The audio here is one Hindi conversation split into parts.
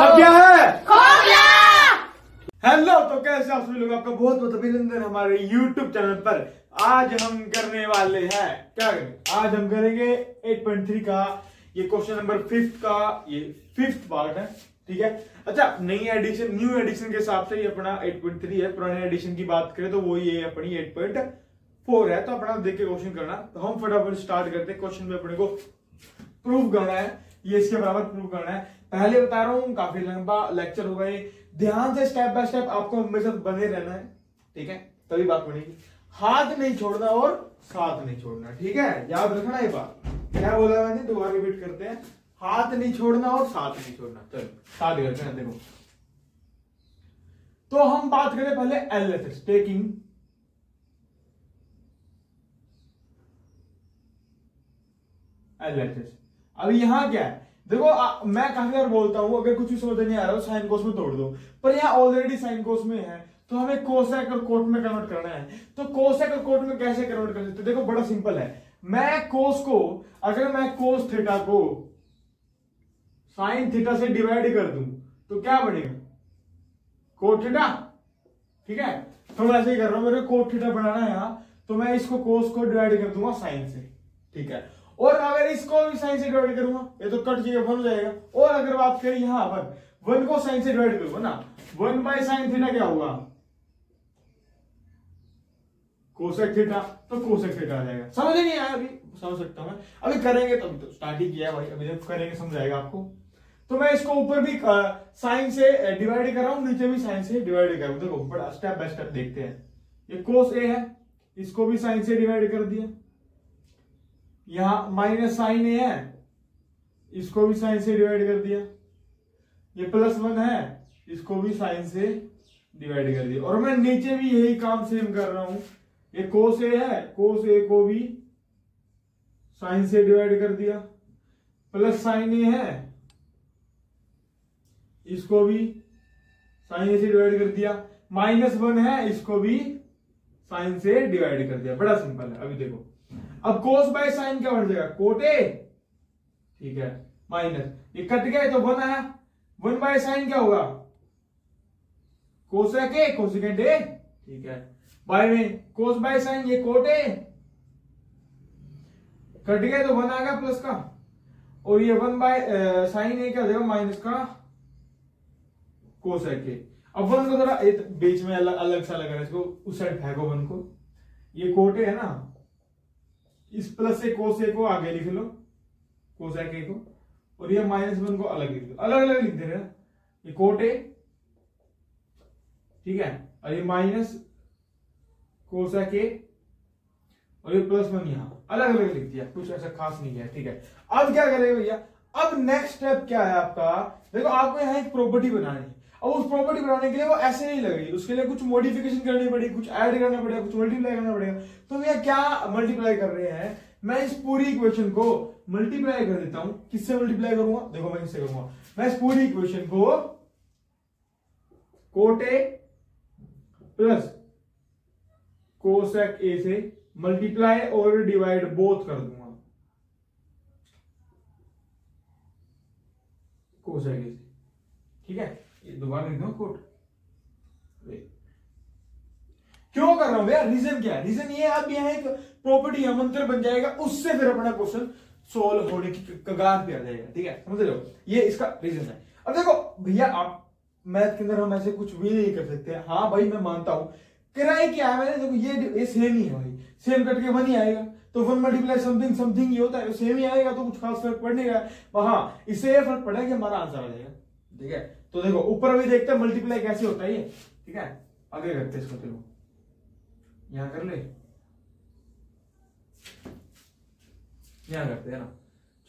अब क्या है? खोखला। हेलो, तो कैसे आप सभी लोग, आपका बहुत बहुत अभिनंदन हमारे YouTube चैनल पर। आज हम करने वाले हैं क्या करेंगे? आज हम करेंगे 8.3 का ये क्वेश्चन नंबर 5 का ये 5th पार्ट है, ठीक है। अच्छा, न्यू एडिशन के हिसाब से ये अपना 8.3 है। पुराने एडिशन की बात करें तो वो ये अपनी 8.4 है। तो अपना देख के क्वेश्चन करना। तो हम फटाफट स्टार्ट करते हैं। क्वेश्चन में अपने को प्रूव करना है, ये इसके बराबर प्रूव करना है। पहले बता रहा हूं, काफी लंबा लेक्चर होगा ये, ध्यान से स्टेप बाय स्टेप आपको मेरे साथ बने रहना है, ठीक है, तभी बात बनेगी। हाथ नहीं छोड़ना और साथ नहीं छोड़ना, ठीक है, याद रखना ये बात। क्या बोला मैंने, दोबारा रिपीट करते हैं। हाथ नहीं छोड़ना और साथ नहीं छोड़ना। चलो स्टार्ट करते हैं। देखो, तो हम बात करें पहले एलएचएस, टेकिंग एलएचएस। अब यहां क्या है, देखो मैं काफी बार बोलता हूं, अगर कुछ भी समझ नहीं आ रहा हो साइन कोस में तोड़ दो, पर यहां ऑलरेडी साइन कोस में है, तो हमें कोसेक और कोट में कन्वर्ट करना है। तो कोसेक और कोट में कैसे कन्वर्ट कर सकते? देखो बड़ा सिंपल है। मैं कोस को, अगर मैं कोस थीटा को साइन थीटा से डिवाइड कर दूं तो क्या बनेगा? कोट थीटा, ठीक है। तो मैं ऐसे ही कर रहा हूं, मेरे कोट थीटा बनाना है यहां, तो मैं इसको कोस को डिवाइड कर दूंगा साइन से, ठीक है। और अगर इसको भी साइन से डिवाइड करूंगा, ये तो कट जाएगा, 1 हो जाएगा। और अगर बात करें यहां वन को साइन से डिवाइड करूंगा ना, 1 बाय साइन थीटा क्या होगा? Cosec theta. तो कोसेक थीटा आ जाएगा। समझ नहीं आया? अभी समझ सकता हूं मैं, अभी करेंगे तब तो स्टार्ट ही किया है भाई, अभी जब करेंगे समझ आएगा आपको। तो मैं इसको ऊपर भी साइन से डिवाइड कर रहा हूं, नीचे भी साइन से डिवाइड कर रहा हूं। देखो बड़ा स्टेप बाय स्टेप देखते हैं। ये कोस ए है, इसको भी साइन से डिवाइड कर दिया। यहां माइनस साइन ए है, इसको भी साइन से डिवाइड कर दिया। ये +1 है, इसको भी साइन से डिवाइड कर दिया। और मैं नीचे भी यही काम सेम कर रहा हूं। ये कोस ए है, कोस ए को भी साइन से डिवाइड कर दिया। प्लस साइन ए है, इसको भी साइन ए से डिवाइड कर दिया। -1 है, इसको भी साइन से डिवाइड कर दिया। बड़ा सिंपल है। अभी देखो, अब कोस बाय साइन क्या बन जाएगा? कोट ए, ठीक है, माइनस ये कट गए तो 1 आया। 1 बाय साइन क्या होगा? कोसेक ए, कोसेकेंड ए, ठीक है। बाय में कोस बाय साइन, ये कोट ए, कट गए तो 1 आ गया प्लस का। और ये 1 बाय साइन ए क्या हो जाएगा? माइनस का कोसेक ए। अब 1 को थोड़ा बीच में अलग सा लगा, इसको उस साइड फेंको 1 को। ये कोट ए है ना, इस प्लस से कोस ए को आगे लिख लो, कोसेक ए को, और ये -1 को अलग लिख दो। अलग अलग लिख दे रहे हैं। ये कोट ए, ठीक है, और ये माइनस कोसेक ए, और ये +1 यहां अलग अलग लिख दिया। कुछ ऐसा खास नहीं है, ठीक है। अब क्या करेंगे भैया? अब नेक्स्ट स्टेप क्या है आपका? देखो, आपको यहां एक प्रॉपर्टी बनानी है। अब उस प्रॉपर्टी बनाने के लिए वो ऐसे नहीं लगेगी, उसके लिए कुछ मॉडिफिकेशन करनी पड़ेगी, कुछ ऐड करना पड़ेगा, कुछ मल्टीप्लाई करना पड़ेगा। तो भैया क्या मल्टीप्लाई कर रहे हैं? मैं इस पूरी इक्वेशन को मल्टीप्लाई कर देता हूं। किससे मल्टीप्लाई करूंगा? देखो मैं किससे करूंगा। मैं इस पूरी इक्वेशन को कोट ए प्लस कोसेक ए से मल्टीप्लाई और डिवाइड बोथ कर दूंगा, कोसेक ए से, ठीक है। ये दोबारा लिख दो कोट। क्यों कर रहा हूं भैया? रीजन क्या है? रीजन ये है, अब यहां एक प्रॉपर्टी है, मंत्र बन जाएगा, उससे फिर अपना क्वेश्चन सोल्व होने की कगार पे आ जाएगा, ठीक है, समझ रहे हो? ये इसका रीजन है। अब देखो भैया, आप मैथ के अंदर हम ऐसे कुछ भी नहीं कर सकते। हाँ भाई, मैं मानता हूं, किराए क्या है मैंने, देखो ये सेम ही है भाई, सेम कट के 1 ही आएगा। तो 1 मल्टीप्लाई समथिंग समथिंग ही होता है, सेम ही आएगा, तो कुछ खास फर्क पड़ नहीं रहा। हाँ, इससे ये फर्क पड़ेगा कि हमारा आंसर आ जाएगा, ठीक है। तो देखो ऊपर भी देखते हैं मल्टीप्लाई कैसे होता है ये, ठीक है। आगे करते हैं इसको। देखो यहां कर ले, यहां करते हैं ना।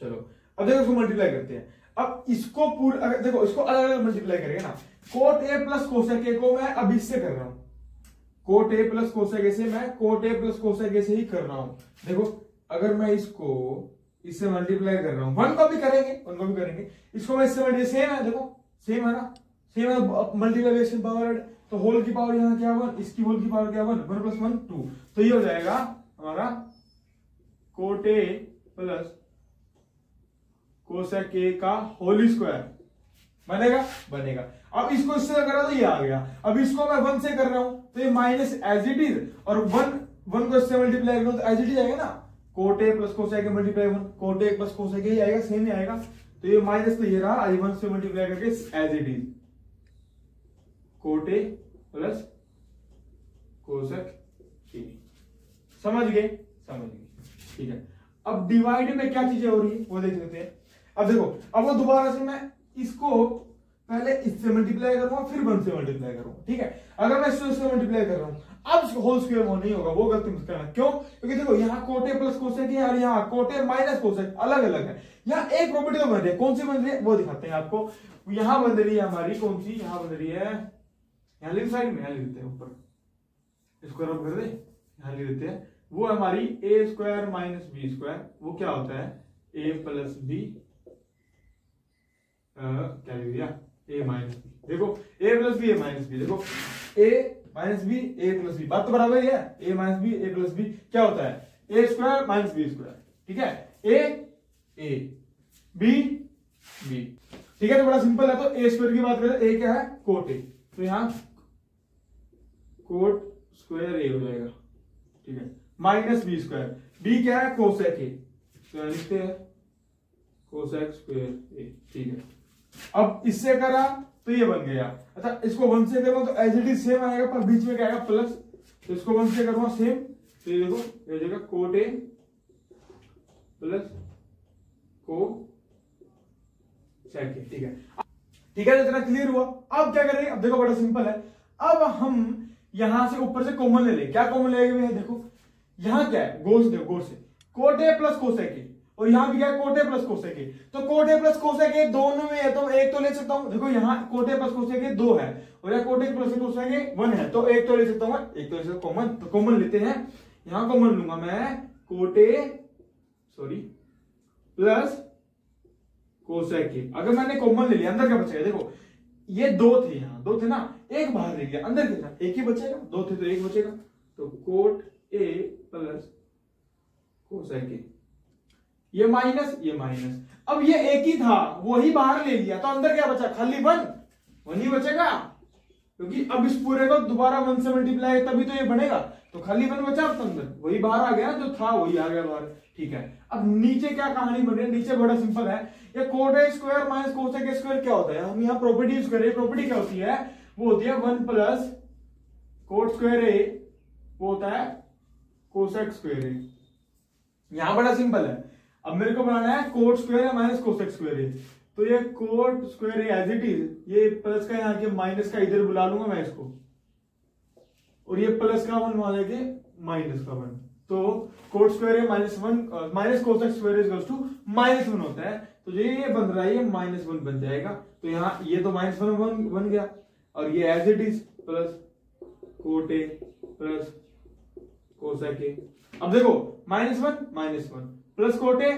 चलो अब देखो इसको मल्टीप्लाई करते हैं। अब इसको पूरा, देखो इसको अलग अलग मल्टीप्लाई करेंगे ना। कोट ए प्लस कोसेक ए को मैं अब इससे कर रहा हूं, कोट ए प्लस कोसेक ए से मैं कोट ए प्लस कोसेक ए से ही कर रहा हूं। देखो अगर मैं इसको इससे मल्टीप्लाई कर रहा हूं, 1 को भी करेंगे, इसको मैं इससे मल्टीप्लाई, सेम है, देखो सेम है ना, सेम है, मल्टीप्लिकेशन पावर। तो होल की पावर यहां क्या 1, इसकी होल की पावर क्या 1, 1 + 1 2। तो ये हो जाएगा हमारा कोट ए प्लस कोसेक ए का होल स्क्वायर बनेगा बनेगा। अब इसको इससे करा तो ये आ गया। अब इसको मैं 1 से कर रहा हूं तो ये माइनस एज इट इज, और 1 को इससे मल्टीप्लाई करूं तो एज इट इज आएगा ना, cot A plus cosec multiply 1, cot A plus cosec ही आएगा, सेम ही आएगा। तो ये माइनस तो ये रहा, आई 1 से मल्टीप्लाई करके as it is cot A plus cosec. समझ गए समझ गए, ठीक है। अब डिवाइड में क्या चीजें हो रही है वो देख लेते हैं। अब देखो, अब वो दोबारा से मैं इसको पहले इससे मल्टीप्लाई करूंगा फिर 1 से मल्टीप्लाई करूंगा, ठीक है। अगर मैं इससे मल्टीप्लाई कर रहा हूं, अब होल स्क्वायर वो नहीं होगा, वो गलती मत करना। क्यों? क्योंकि देखो यहाँ कोटे प्लस कोसेक है और यहाँ कोटे माइनस कोसेक अलग अलग है। यहाँ एक प्रॉपर्टी तो बन रही है, कौन सी बन रही है वो दिखाते हैं आपको। यहाँ बन रही है हमारी कौन सी, यहाँ बन रही है, यहाँ लिख साइड में, यहाँ लिख देते हैं ऊपर, इसको रब कर दे, यहाँ लिख देते हैं। वो हमारी ए स्क्वायर माइनस बी स्क्वायर, वो क्या होता है ए प्लस बी, क्या लिख दिया, ए माइनस बी। देखो ए प्लस बी ए माइनस बी, देखो ए माइनस बी ए प्लस बी, बात तो बराबर ही है। ए माइनस बी ए प्लस बी क्या होता है ए स्क्वायर माइनस बी स्क्वायर, ठीक है। ए बी बी, ठीक है। तो बड़ा सिंपल है। तो ए स्क्वायर की बात करें तो ए क्या है कोट ए, तो यहां कोट स्क्वायर ए हो जाएगा, ठीक है, माइनस बी स्क्वायर। बी क्या है कोसेक ए, तो लिखते हैं कोसेक स्क्वायर ए, ठीक है। अब इससे करा तो ये बन गया। अच्छा, इसको 1 से करूं तो एज इट इज सेम आएगा, पर बीच में क्या आएगा प्लस, तो इसको 1 से करूंगा सेम, तो ये देखो ये जगह कोट ए प्लस को सेक ए, ठीक है ठीक है। इतना क्लियर हुआ। अब क्या करेंगे, अब देखो बड़ा सिंपल है। अब हम यहां से ऊपर से कॉमन ले लें। क्या कॉमन लेंगे, देखो यहां क्या है गोल से, देखो गोल से cot A plus cosec A, और यहां भी क्या है cot A plus cosec A. तो cot A plus cosec A दोनों में है तो एक तो ले सकता हूं। देखो यहाँ कोट ए प्लस कोसेक ए 2 है और यहाँ कोट ए प्लस कोसेक ए 1 है, तो एक तो ले सकता हूं, एक तो ले सकता कॉमन। तो कॉमन लेते हैं, यहां कॉमन लूंगा मैं कोट ए प्लस कोसेक ए। अगर मैंने कॉमन ले लिया, अंदर क्या बचेगा, देखो ये 2 थे, यहाँ 2 थे ना, एक बाहर ले गया, अंदर कितना एक ही बचेगा, 2 थे तो एक बचेगा। तो कोट ए प्लस कोसेक ए, ये माइनस ये माइनस। अब ये एक ही था वही बाहर ले लिया, तो अंदर क्या बचा, खाली 1 ही बचेगा, क्योंकि अब इस पूरे को दोबारा 1 से मल्टीप्लाई तभी तो ये बनेगा, तो खाली 1 बचा। अब तो अंदर वही बाहर आ गया, जो था वही आ गया बाहर, ठीक है। अब नीचे क्या कहानी बन रही है, नीचे बड़ा सिंपल है। ये cot A square minus cosec A square क्या होता है, हम यहाँ प्रॉपर्टी यूज करें। प्रॉपर्टी क्या होती है, वो होती है 1 प्लस कोट स्क्वायर ए, वो होता है कोसेक स्क्वायर ए। यहां बड़ा सिंपल है। अब मेरे को बनाना है cot square minus cosec square A, तो ये cot square A as it is, ये प्लस का यहाँ के माइनस का इधर बुला लूंगा मैं इसको, और ये प्लस का 1 वहां जाके माइनस का 1, तो cot square A -1 minus cosec square is equals to -1 होता है। तो ये बन रहा है, ये -1 बन जाएगा। तो यहाँ ये तो -1 बन गया, और ये as it is plus cot A plus cosec A. अब देखो -1 प्लस कोटे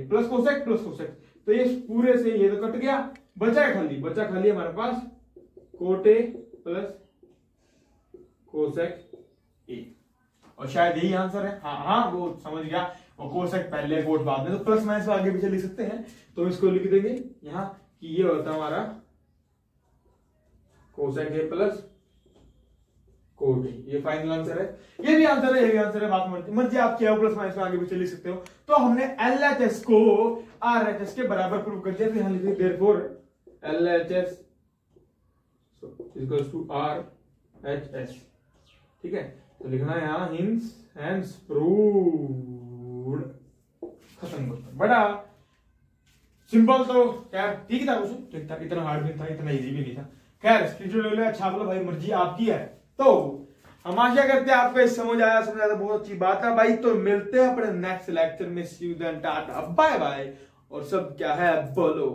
प्लस कोसेक, तो ये पूरे से ये तो कट गया, बचा खाली हमारे पास कोटे प्लस कोसेक ए, और शायद यही आंसर है। हाँ वो समझ गया, और कोसेक पहले कोट बाद में, तो प्लस माइनस आगे पीछे लिख सकते हैं। तो इसको लिख देंगे यहाँ कि ये होता है हमारा कोसेक ए प्लस कोट ए, ये फाइनल आंसर है। ये भी आंसर है, ये भी आंसर है, बात मर्जी आपकी है, प्लस माइनस में आगे पीछे लिख सकते हो। तो हमने LHS को RHS के बराबर प्रूव कर दिया। तो यहां लिखिए therefore LHS equals to RHS, ठीक है। तो लिखना है यहां हेंस प्रूव्ड, खत्म करता। बड़ा सिंपल, तो खैर ठीक था, कुछ ठीक था, इतना हार्ड भी था, इतना इजी भी नहीं था। खैर स्क्रीनशॉट ले लो, अच्छा बोला भाई, मर्जी आपकी है। तो हम आशा करते हैं आपको समझ आया तो बहुत अच्छी बात है भाई। तो मिलते हैं अपने नेक्स्ट लेक्चर में, see you then, tata bye bye, और सब क्या है बोलो।